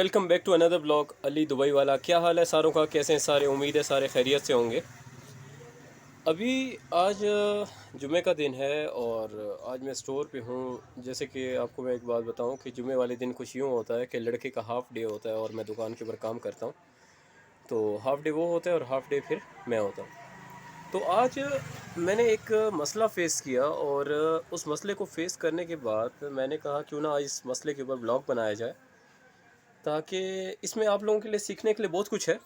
Welcome back to another blog Ali Dubai वाला। क्या हाल है सारों का, कैसे हैं सारे? उम्मीद है सारे खैरियत से होंगे। अभी आज जुमे का दिन है और आज मैं स्टोर पे हूँ। जैसे कि आपको मैं एक बात बताऊँ कि जुमे वाले दिन कुछ यूँ होता है कि लड़के का हाफ़ डे होता है और मैं दुकान के ऊपर काम करता हूँ, तो हाफ़ डे वो होता है और हाफ़ डे फिर मैं होता हूँ। तो आज मैंने एक मसला फ़ेस किया और उस मसले को फ़ेस करने के बाद मैंने कहा क्यों ना आज इस मसले के ऊपर ब्लॉग बनाया जाए, ताकि इसमें आप लोगों के लिए सीखने के लिए बहुत कुछ है।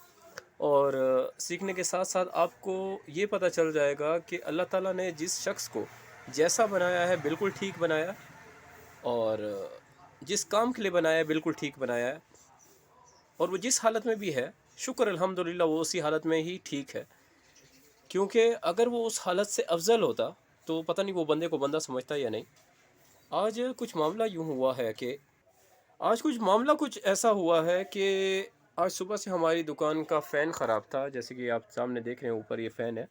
और सीखने के साथ साथ आपको ये पता चल जाएगा कि अल्लाह ताला ने जिस शख्स को जैसा बनाया है बिल्कुल ठीक बनाया है, और जिस काम के लिए बनाया है बिल्कुल ठीक बनाया है, और वो जिस हालत में भी है शुक्र अल्हम्दुलिल्लाह वो उसी हालत में ही ठीक है। क्योंकि अगर वो उस हालत से अफजल होता तो पता नहीं वो बंदे को बंदा समझता या नहीं। आज कुछ मामला यूँ हुआ है कि आज कुछ मामला कुछ ऐसा हुआ है कि आज सुबह से हमारी दुकान का फ़ैन ख़राब था। जैसे कि आप सामने देख रहे हैं, ऊपर ये फ़ैन है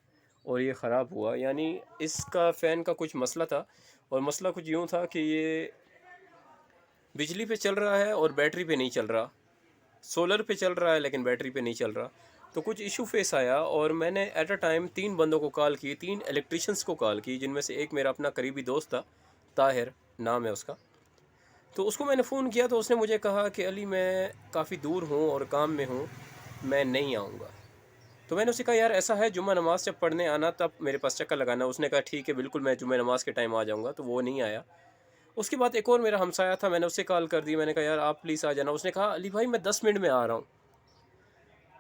और ये ख़राब हुआ, यानी इसका फ़ैन का कुछ मसला था। और मसला कुछ यूँ था कि ये बिजली पे चल रहा है और बैटरी पे नहीं चल रहा, सोलर पे चल रहा है लेकिन बैटरी पे नहीं चल रहा। तो कुछ इशू फेस आया और मैंने एट अ टाइम 3 बंदों को कॉल की, 3 इलेक्ट्रिशियंस को कॉल की, जिनमें से एक मेरा अपना करीबी दोस्त था, ताहिर नाम है उसका। तो उसको मैंने फ़ोन किया तो उसने मुझे कहा कि अली मैं काफ़ी दूर हूँ और काम में हूँ, मैं नहीं आऊँगा। तो मैंने उसे कहा यार ऐसा है, जुम्मा नमाज़ जब पढ़ने आना तब मेरे पास चक्कर लगाना। उसने कहा ठीक है बिल्कुल, मैं जुम्मा नमाज़ के टाइम आ जाऊँगा। तो वो नहीं आया। उसके बाद एक और मेरा हमसाया था, मैंने उससे कॉल कर दी, मैंने कहा यार आप प्लीज़ आ जाना। उसने कहा अली भाई मैं 10 मिनट में आ रहा हूँ।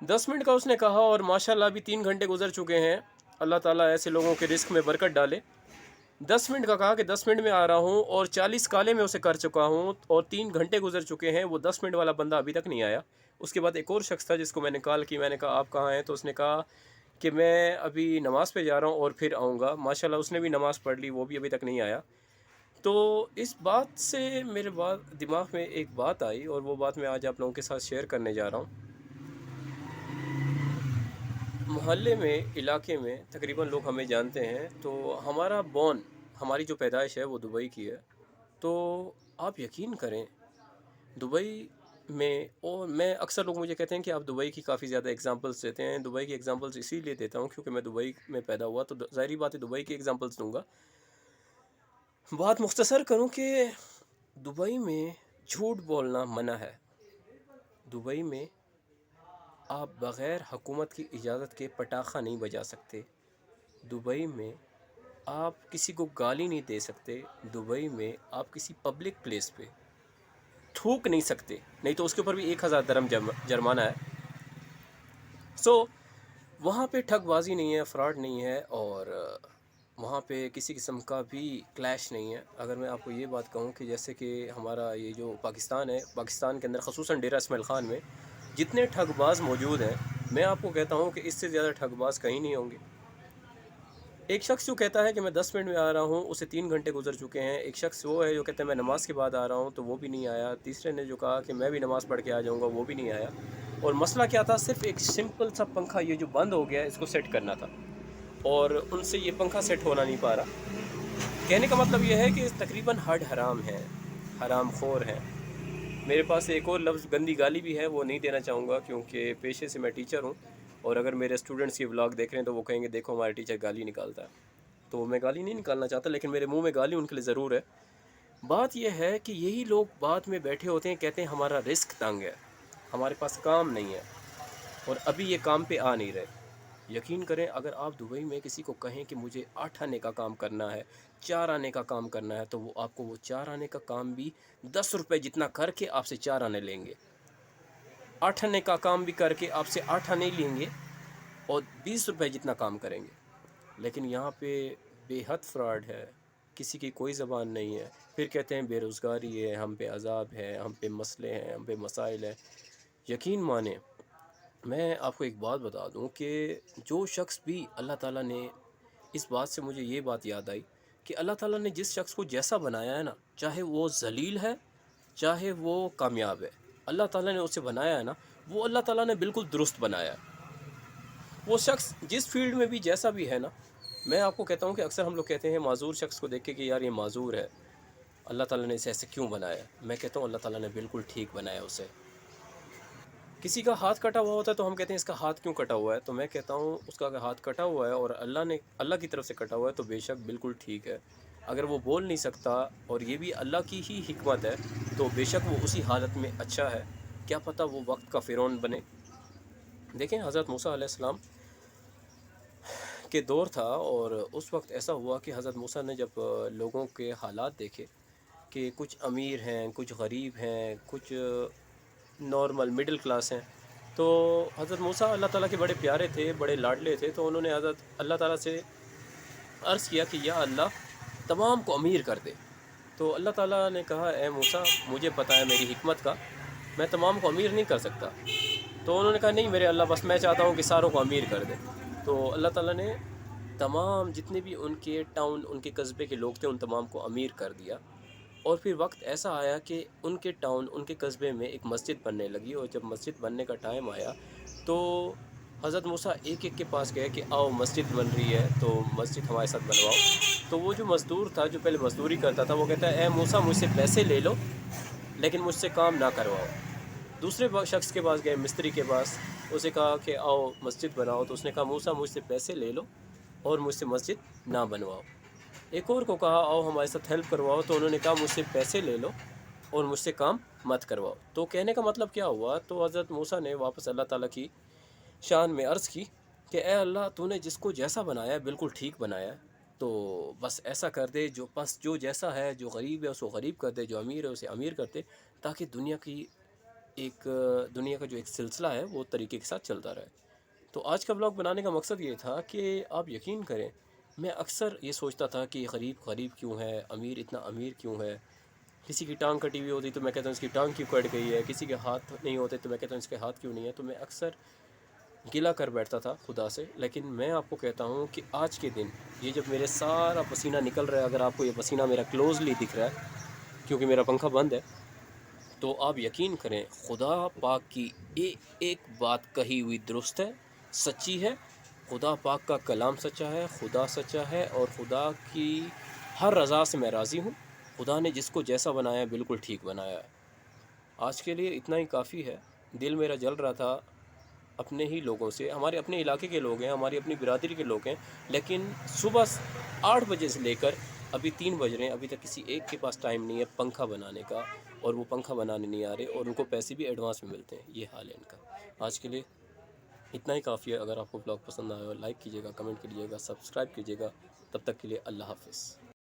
10 मिनट का उसने कहा और माशाल्लाह अभी 3 घंटे गुजर चुके हैं। अल्लाह ताला ऐसे लोगों के रिस्क में बरकत डाले। 10 मिनट का कहा कि 10 मिनट में आ रहा हूँ और 40 काले में उसे कर चुका हूँ और 3 घंटे गुजर चुके हैं। वो 10 मिनट वाला बंदा अभी तक नहीं आया। उसके बाद एक और शख्स था जिसको मैंने कॉल की, मैंने कहा आप कहाँ हैं? तो उसने कहा कि मैं अभी नमाज़ पे जा रहा हूँ और फिर आऊँगा। माशाल्लाह उसने भी नमाज़ पढ़ ली, वो भी अभी तक नहीं आया। तो इस बात से मेरे बाद दिमाग में एक बात आई और वो बात मैं आज आप लोगों के साथ शेयर करने जा रहा हूँ। मोहल्ले में, इलाके में तकरीबन लोग हमें जानते हैं। तो हमारा बॉर्न, हमारी जो पैदाइश है वो दुबई की है। तो आप यकीन करें दुबई में, और मैं अक्सर लोग मुझे कहते हैं कि आप दुबई की काफ़ी ज़्यादा एग्जांपल्स देते हैं। दुबई की एग्जांपल्स इसीलिए देता हूँ क्योंकि मैं दुबई में पैदा हुआ, तो ज़ाहिर बात है दुबई की एग्जांपल्स दूंगा। बात मुख्तसर करूँ कि दुबई में झूठ बोलना मना है। दुबई में आप बग़ैर हुकूमत की इजाज़त के पटाखा नहीं बजा सकते। दुबई में आप किसी को गाली नहीं दे सकते। दुबई में आप किसी पब्लिक प्लेस पे थूक नहीं सकते, नहीं तो उसके ऊपर भी 1000 दरम जुर्माना है। वहाँ पे ठगबाजी नहीं है, फ्रॉड नहीं है, और वहाँ पे किसी किस्म का भी क्लैश नहीं है। अगर मैं आपको ये बात कहूँ कि जैसे कि हमारा ये जो पाकिस्तान है, पाकिस्तान के अंदर ख़ुसूसन डेरा इस्माइल ख़ान में जितने ठगबाज मौजूद हैं, मैं आपको कहता हूँ कि इससे ज़्यादा ठगबाज कहीं नहीं होंगे। एक शख्स जो कहता है कि मैं 10 मिनट में आ रहा हूँ, उसे 3 घंटे गुजर चुके हैं। एक शख्स वो है जो कहता है मैं नमाज़ के बाद आ रहा हूँ, तो वो भी नहीं आया। तीसरे ने जो कहा कि मैं भी नमाज़ पढ़ के आ जाऊँगा, वो भी नहीं आया। और मसला क्या था? सिर्फ़ एक सिंपल सा पंखा ये जो बंद हो गया है, इसको सेट करना था और उनसे ये पंखा सेट होना नहीं पा रहा। कहने का मतलब ये है कि तकरीबन हड हराम है, हराम खोर है। मेरे पास एक और लफ्ज़ गंदी गाली भी है, वो नहीं देना चाहूँगा क्योंकि पेशे से मैं टीचर हूँ, और अगर मेरे स्टूडेंट्स ये व्लॉग देख रहे हैं तो वो कहेंगे देखो हमारे टीचर गाली निकालता है। तो मैं गाली नहीं निकालना चाहता, लेकिन मेरे मुंह में गाली उनके लिए ज़रूर है। बात यह है कि यही लोग बाद में बैठे होते हैं, कहते हैं हमारा रिस्क तंग है, हमारे पास काम नहीं है, और अभी ये काम पे आ नहीं रहे। यकीन करें, अगर आप दुबई में किसी को कहें कि मुझे 8 आने का काम करना है, 4 आने का काम करना है, तो वो आपको वो 4 आने का काम भी 10 रुपये जितना करके आपसे 4 आने लेंगे। 8 आने का काम भी करके आपसे 8 आने लेंगे और 20 रुपये जितना काम करेंगे। लेकिन यहाँ पे बेहद फ्रॉड है, किसी की कोई ज़बान नहीं है। फिर कहते हैं बेरोज़गारी है, हम पे अज़ाब है, हम पे मसले हैं, हम पे मसाइल हैं। यकीन माने, मैं आपको एक बात बता दूं कि जो शख्स भी अल्लाह ताला ने, इस बात से मुझे ये बात याद आई कि अल्लाह ताला ने जिस शख्स को जैसा बनाया है ना, चाहे वो ज़लील है चाहे वो कामयाब है, अल्लाह ताला ने उसे बनाया है ना, वो अल्लाह ताला ने बिल्कुल दुरुस्त बनाया है। वो शख्स जिस फील्ड में भी जैसा भी है ना, मैं आपको कहता हूँ कि अक्सर हम लोग कहते हैं माजूर शख्स को देख के कि यार ये माजूर है, अल्लाह ताला ने इसे ऐसे क्यों बनाया है। मैं कहता हूँ अल्लाह ताला ने बिल्कुल ठीक बनाया उसे। کسی کا ہاتھ کٹا ہوا ہوتا ہے تو ہم کہتے ہیں اس کا ہاتھ کیوں کٹا ہوا ہے، تو میں کہتا ہوں اس کا اگر ہاتھ کٹا ہوا ہے اور اللہ کی طرف سے کٹا ہوا ہے تو بے شک بالکل ٹھیک ہے۔ اگر وہ بول نہیں سکتا اور یہ بھی اللہ کی ہی حکمت ہے تو بے شک وہ اسی حالت میں اچھا ہے، کیا پتہ وہ وقت کا فرعون بنے۔ دیکھیں حضرت موسیٰ علیہ السلام کے دور تھا، اور اس وقت ایسا ہوا کہ حضرت موسیٰ نے جب لوگوں کے حالات دیکھے کہ کچھ امیر ہیں، کچھ غریب ہیں، کچھ نارمل مڈل کلاس ہیں، تو حضرت موسیٰ اللہ تعالیٰ کے بڑے پیارے تھے، بڑے لاڈلے تھے، تو انہوں نے حضرت اللہ تعالیٰ سے عرض کیا کہ یا اللہ تمام کو امیر کر دے۔ تو اللہ تعالیٰ نے کہا اے موسیٰ مجھے پتہ ہے میری حکمت کا، میں تمام کو امیر نہیں کر سکتا۔ تو انہوں نے کہا نہیں میرے اللہ، بس میں چاہتا ہوں کہ ساروں کو امیر کر دے۔ تو اللہ تعالیٰ نے تمام جتنے بھی ان کے ٹاؤن، ان کے قصبے کے لوگ تھے، ان تمام کو امیر کر دیا۔ اور پھر وقت ایسا آیا کہ ان کے ٹاؤن، ان کے قصبے میں ایک مسجد بننے لگی، اور جب مسجد بننے کا ٹائم آیا تو حضرت موسیٰ ایک ایک کے پاس گئے کہ آؤ مسجد بن رہی ہے تو مسجد ہمارے ساتھ بنواؤ۔ تو وہ جو مزدور تھا، جو پہلے مزدوری کرتا تھا، وہ کہتا ہے اے موسیٰ مجھ سے پیسے لے لو لیکن مجھ سے کام نہ کرواؤ۔ دوسرے شخص کے پاس گئے، مستری کے پاس، اسے کہا کہ آؤ مسجد بناؤ، تو اس نے کہا موسیٰ مجھ سے پیسے لے لو اور مجھ سے مسجد نہ بنواؤ۔ ایک اور کو کہا آؤ ہمارے ساتھ ہیلپ کرواؤ، تو انہوں نے کہا مجھ سے پیسے لے لو اور مجھ سے کام مت کرواؤ۔ تو کہنے کا مطلب کیا ہوا، تو حضرت موسیٰ نے واپس اللہ تعالیٰ کی شان میں عرض کی کہ اے اللہ تو نے جس کو جیسا بنایا ہے بالکل ٹھیک بنایا ہے، تو بس ایسا کر دے جو جیسا ہے، جو غریب ہے اس کو غریب کر دے، جو امیر ہے اسے امیر کر دے، تاکہ دنیا کا جو ایک سلسلہ ہے وہ طریقے کے ساتھ چلتا رہے۔ تو آج کا بلاگ بنانے کا مقصد یہ تھا کہ آپ یقین کریں میں اکثر یہ سوچتا تھا کہ غریب کیوں ہے، امیر اتنا امیر کیوں ہے۔ کسی کی ٹانگ کٹی ہوئی ہوتی تو میں کہتا ہوں اس کی ٹانگ کیوں کٹ گئی ہے، کسی کے ہاتھ نہیں ہوتے تو میں کہتا ہوں اس کے ہاتھ کیوں نہیں ہے، تو میں اکثر گلہ کر بیٹھتا تھا خدا سے۔ لیکن میں آپ کو کہتا ہوں کہ آج کے دن یہ جب میرے سارا پسینہ نکل رہا ہے، اگر آپ کو یہ پسینہ میرا کلوزلی دکھ رہا ہے کیونکہ میرا پنکھا بند ہے، تو آپ یقین کریں خدا پاک کی ایک بات کہی ہوئی درست ہے، سچی ہے۔ خدا پاک کا کلام سچا ہے، خدا سچا ہے، اور خدا کی ہر رضا سے میں راضی ہوں۔ خدا نے جس کو جیسا بنایا ہے بالکل ٹھیک بنایا ہے۔ آج کے لیے اتنا ہی کافی ہے۔ دل میرا جل رہا تھا اپنے ہی لوگوں سے، ہمارے اپنے علاقے کے لوگ ہیں، ہماری اپنی برادری کے لوگ ہیں، لیکن صبح 8 بجے سے لے کر ابھی 3 بج رہے ہیں، ابھی تک کسی ایک کے پاس ٹائم نہیں ہے پنکھا بنانے کا، اور وہ پنکھا بنانے نہیں آ رہے، اور ان کو پیسے بھی ایڈوانس میں ملتے ہیں۔ یہ حال ہے ان کا۔ آج کے لیے اتنا ہی کافی ہے۔ اگر آپ کو بلاگ پسند آیا ہو لائک کیجیے گا، کمنٹ کیجیے گا، سبسکرائب کیجیے گا۔ تب تک کے لیے اللہ حافظ۔